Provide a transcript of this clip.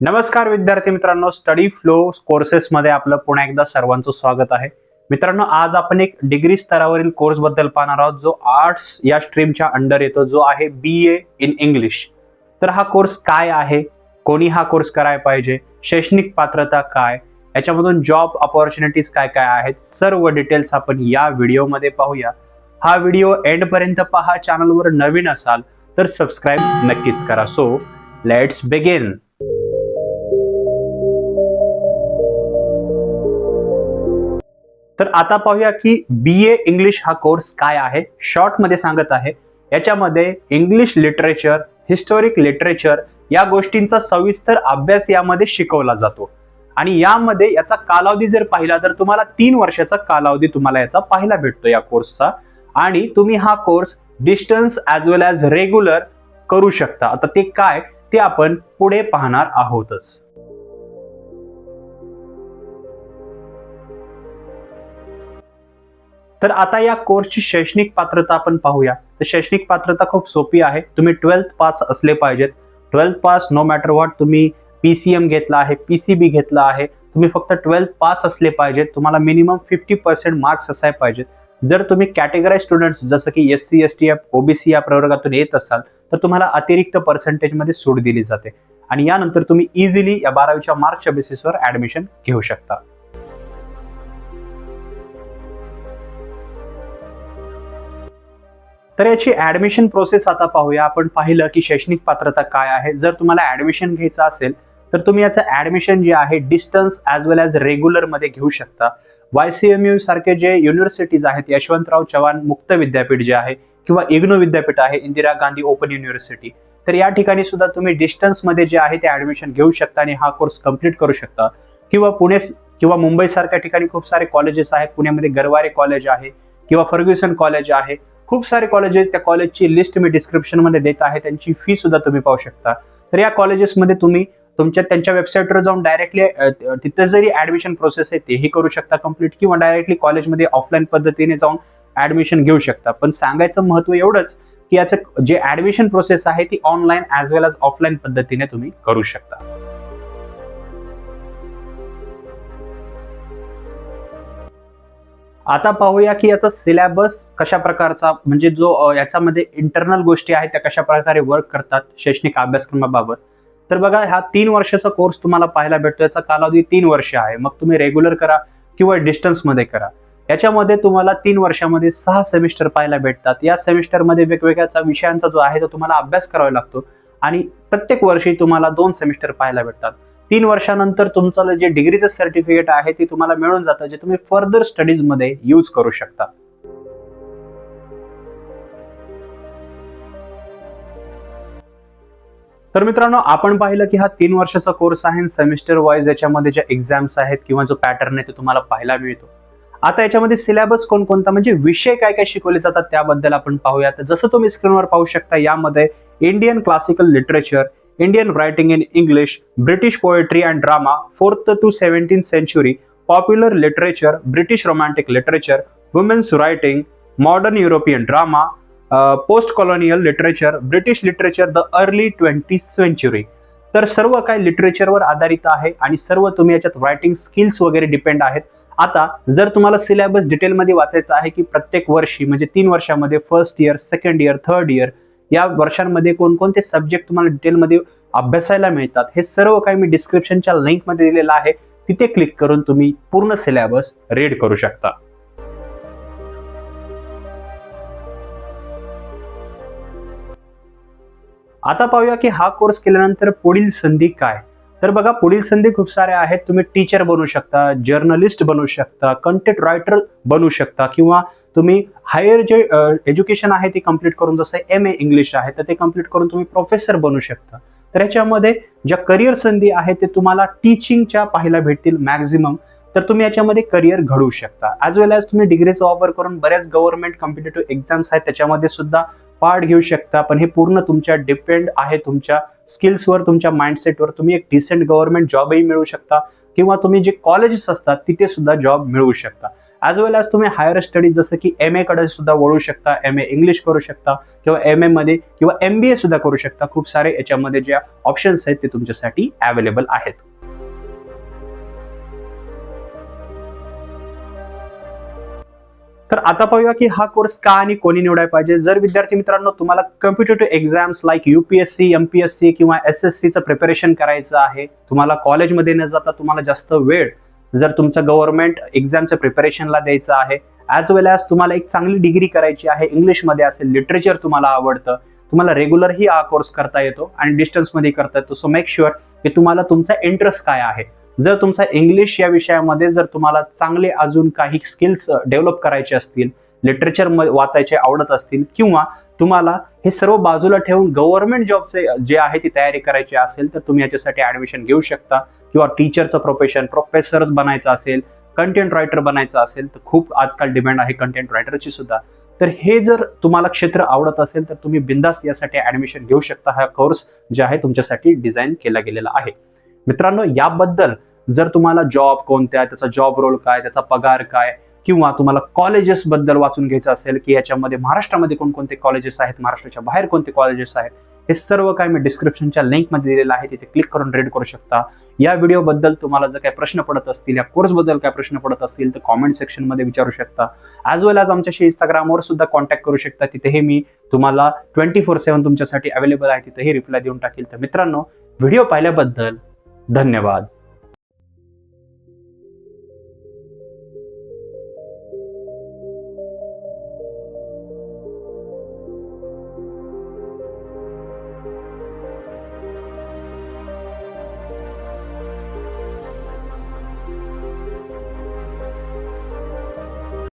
नमस्कार विद्यार्थी मित्रांनो, स्टडी फ्लो कोर्सेस मध्ये आपलं पुन्हा एकदा सर्वांचं स्वागत आहे. मित्रांनो, आज आपण एक डिग्री स्तरावरील कोर्स बद्दल पाहणार आहोत जो आर्ट्स या स्ट्रीमच्या अंडर येतो, जो आहे BA इन इंग्लिश. तर हा कोर्स काय आहे, कोणी हा कोर्स करायला पाहिजे, शैक्षणिक पात्रता काय, याच्यामधून जॉब अपॉर्च्युनिटीज काय काय आहेत, सर्व डिटेल्स आपण या व्हिडिओमध्ये पाहूया. हा व्हिडिओ एंड पर्यंत पहा. चॅनलवर नवीन असाल तर सबस्क्राईब नक्कीच करा. So let's begin. तर आता पाहूया की BA इंग्लिश हा कोर्स काय आहे. शॉर्ट मध्ये सांगत आहे, याच्यामध्ये इंग्लिश लिटरेचर, हिस्टॉरिक लिटरेचर या गोष्टींचा सविस्तर अभ्यास यामध्ये शिकवला जातो. आणि यामध्ये याचा कालावधी जर पाहिला तर तुम्हाला 3 वर्षाचा कालावधी तुम्हाला याचा पाहायला भेटतो या कोर्सचा. आणि तुम्ही हा कोर्स डिस्टन्स ॲज वेल ॲज रेग्युलर करू शकता. आता ते काय ते आपण पुढे पाहणार आहोतच. तर आता या कोर्सची शैक्षणिक पात्रता आपण पाहूया. तर शैक्षणिक पात्रता खूप सोपी आहे. तुम्ही 12th पास असले पाहिजेत. 12th pass no matter what, तुम्ही PCM घेतला आहे, PCB घेतला आहे, तुम्ही फक्त 12th पास असले पाहिजेत. तुम्हाला मिनिमम 50% मार्क्स असायला पाहिजेत. जर तुम्ही कॅटेगराइज स्टुडंट्स जसं की SC ST OBC या प्रवर्गातून येत असाल तर तुम्हाला अतिरिक्त पर्सेंटेज मध्ये सूट दिली जाते. आणि यानंतर तुम्ही इझिली या 12वीच्या मार्क्सच्या बेसिसवर ऍडमिशन घेऊ शकता. तर याची ऍडमिशन प्रोसेस आता पाहूया. आपण पाहिलं की शैक्षणिक पात्रता काय आहे. जर तुम्हाला ऍडमिशन घ्यायचं असेल तर तुम्ही याचं ऍडमिशन जे आहे डिस्टन्स ॲज वेल ॲज रेग्युलर मध्ये घेऊ शकता. YCMU सारखे जे युनिव्हर्सिटीज आहेत, यशवंतराव चव्हाण मुक्त विद्यापीठ जे आहे किंवा इग्नू विद्यापीठ आहे, इंदिरा गांधी ओपन युनिव्हर्सिटी, तर या ठिकाणी सुद्धा तुम्ही डिस्टन्स मध्ये जे आहे ते ऍडमिशन घेऊ शकता आणि हा कोर्स कम्प्लीट करू शकता. किंवा पुणे किंवा मुंबई सारख्या ठिकाणी खूप सारे कॉलेजेस आहेत. पुण्यामध्ये गरवारे कॉलेज आहे किंवा फर्ग्युसन कॉलेज आहे. खूप सारे कॉलेजेस, त्या कॉलेजची लिस्ट मी डिस्क्रिप्शन मध्ये देत आहे. त्यांची फी सुद्धा तुम्ही पाहू शकता. तर या कॉलेजेसमध्ये तुम्ही त्यांच्या वेबसाईटवर जाऊन डायरेक्टली तिथे जरी ऍडमिशन प्रोसेस आहे तेही करू शकता कम्प्लीट, किंवा डायरेक्टली कॉलेजमध्ये ऑफलाईन पद्धतीने जाऊन ऍडमिशन घेऊ शकता. पण सांगायचं महत्व एवढंच की याचं जे ऍडमिशन प्रोसेस आहे ती ऑनलाईन ॲज वेल ॲज ऑफलाईन पद्धतीने तुम्ही करू शकता. आता पाहूया की याचा सिलेबस कशा प्रकारचा, म्हणजे जो याच्यामध्ये इंटरनल गोष्टी आहेत त्या कशा प्रकारे वर्क करतात शैक्षणिक अभ्यासक्रमाबाबत. तर बघा, हा 3 वर्षाचा कोर्स तुम्हाला पाहायला भेटतो. याचा कालावधी 3 वर्ष आहे. मग तुम्ही रेग्युलर करा किंवा डिस्टन्स मध्ये करा. याच्यामध्ये तुम्हाला 3 वर्षामध्ये 6 सेमिस्टर पाहायला भेटतात. या सेमिस्टरमध्ये वेगवेगळ्या विषयांचा जो आहे तो तुम्हाला अभ्यास करावा लागतो आणि प्रत्येक वर्षी तुम्हाला 2 सेमिस्टर पाहायला भेटतात. 3 वर्षानंतर तुमचं जे डिग्रीचं सर्टिफिकेट आहे ते तुम्हाला मिळून जातं, जे तुम्ही फर्दर स्टडीज मध्ये यूज करू शकता. तर मित्रांनो, आपण पाहिलं की हा 3 वर्षाचा कोर्स आहे. सेमिस्टर वाईज याच्यामध्ये ज्या एक्झाम्स आहेत किंवा जो पॅटर्न आहे तो तुम्हाला पाहायला मिळतो. आता याच्यामध्ये सिलेबस कोणकोणता, म्हणजे विषय काय काय शिकवले जातात त्याबद्दल आपण पाहूया. तर जसं तुम्ही स्क्रीनवर पाहू शकता, यामध्ये Indian classical literature, Indian writing in English, British poetry and drama, 4th to 17th century, popular literature, British romantic literature, women's writing, modern European drama, post colonial literature, British literature, the early 20th century. तर सर्व काही लिटरेचरवर आधारित आहे आणि सर्व तुम्ही याच्यात writing skills वगैरे डिपेंड आहेत. आता जर तुम्हाला सिलेबस डिटेलमध्ये वाचायचं आहे की प्रत्येक वर्षी म्हणजे 3 वर्षामध्ये first year, second year, third year या वर्षांमध्ये कोणकोणते सब्जेक्ट तुम्हाला डिटेलमध्ये अभ्यासायला मिळतात, हे सर्व काही मी डिस्क्रिप्शनच्या लिंकमध्ये दिलेलं आहे. तिथे क्लिक करून तुम्ही पूर्ण सिलेबस रीड करू शकता. आता पाहूया की हा कोर्स केल्यानंतर पुढील संधी काय. तर बघा, पुढील संधी खूप साऱ्या आहेत. तुम्ही टीचर बनू शकता, जर्नलिस्ट बनू शकता, कंटेंट रायटर बनू शकता, किंवा तुम्ही हायर जे एज्युकेशन आहे ते कम्प्लीट करून, जसं MA इंग्लिश आहे तर ते कम्प्लीट करून तुम्ही प्रोफेसर बनू शकता. तर याच्यामध्ये ज्या करिअर संधी आहेत ते तुम्हाला टीचिंगच्या पाहायला भेटतील मॅक्झिमम. तर तुम्ही याच्यामध्ये करिअर घडवू शकता. ॲज वेल ॲज तुम्ही डिग्रीचा वापर करून बऱ्याच गव्हर्नमेंट कॉम्पिटेटिव्ह एक्झाम्स आहेत त्याच्यामध्ये सुद्धा पार्ट घेऊ शकता. पण हे पूर्ण तुमच्या डिपेंड आहे, तुमच्या स्किल्सवर, तुमच्या माइंडसेटवर. तुम्ही एक डिसेंट गव्हर्नमेंट जॉबही मिळवू शकता किंवा तुम्ही जे कॉलेजेस असतात तिथे सुद्धा जॉब मिळवू शकता. ॲज वेल ॲज तुम्ही हायर स्टडीज जसं की MA कडे सुद्धा वळू शकता, MA इंग्लिश करू शकता किंवा MA मध्ये किंवा MBA सुद्धा करू शकता. खूप सारे याच्यामध्ये जे ऑप्शन्स आहेत ते तुमच्यासाठी अवेलेबल आहेत. तर आता पाहूया की हा कोर्स का आणि कोणी निवडायला पाहिजे. जर विद्यार्थी मित्रांनो तुम्हाला competitive exams like UPSC, MPSC किंवा SSC चं प्रिपरेशन करायचं आहे, तुम्हाला कॉलेजमध्ये न जाता तुम्हाला जास्त वेळ जर तुमचं गव्हर्नमेंट एक्झामच्या प्रिपरेशनला द्यायचं आहे, ॲज वेल ॲज तुम्हाला एक चांगली डिग्री करायची आहे, इंग्लिशमध्ये असेल, लिटरेचर तुम्हाला आवडतं, तुम्हाला रेग्युलरही हा कोर्स करता येतो आणि डिस्टन्समध्ये करता येतो. सो मेक शुअर की तुम्हाला तुमचा इंटरेस्ट काय आहे. जर तुमचा इंग्लिश या विषयामध्ये जर तुम्हाला चांगले अजून काही स्किल्स डेव्हलप करायचे असतील, लिटरेचर वाचायचे आवडत असतील किंवा तुम्हाला हे सर्व बाजूला ठेवून गव्हर्नमेंट जॉबचे जे आहे ती तयारी करायची असेल, तर तुम्ही याच्यासाठी ऍडमिशन घेऊ शकता. किंवा टीचरचं प्रोफेशन, प्रोफेसर बनायचं असेल, कंटेंट रायटर बनायचं असेल, तर खूप आजकाल डिमांड आहे कंटेंट रायटरची सुद्धा. तर हे जर तुम्हाला क्षेत्र आवडत असेल तर तुम्ही बिंदास्त यासाठी ऍडमिशन घेऊ शकता. हा कोर्स जे आहे तुमच्यासाठी डिझाईन केला गेलेला आहे. मित्रांनो, याबद्दल जर तुम्हाला जॉब कोणत्या, त्याचा जॉब रोल काय, त्याचा पगार काय, किंवा तुम्हाला कॉलेजेस बद्दल वाचून घ्यायचं असेल की याच्यामध्ये महाराष्ट्रामध्ये कोणकोणते कॉलेजेस आहेत, महाराष्ट्राच्या बाहेर कोणते कॉलेजेस आहेत, हे सर्व काय मी डिस्क्रिप्शनच्या लिंकमध्ये दिलेलं आहे, तिथे क्लिक करून रीड करू शकता. या व्हिडिओबद्दल तुम्हाला जर काही प्रश्न पडत असतील, या कोर्सबद्दल काय प्रश्न पडत असतील तर कॉमेंट सेक्शनमध्ये विचारू शकता. ॲज वेल ॲज आमच्याशी इंस्टाग्रामवर सुद्धा कॉन्टॅक्ट करू शकता. तिथेही मी तुम्हाला 24/7 तुमच्यासाठी अवेलेबल आहे, तिथेही रिप्लाय देऊन टाकेल. तर मित्रांनो, व्हिडिओ पाहिल्याबद्दल धन्यवाद.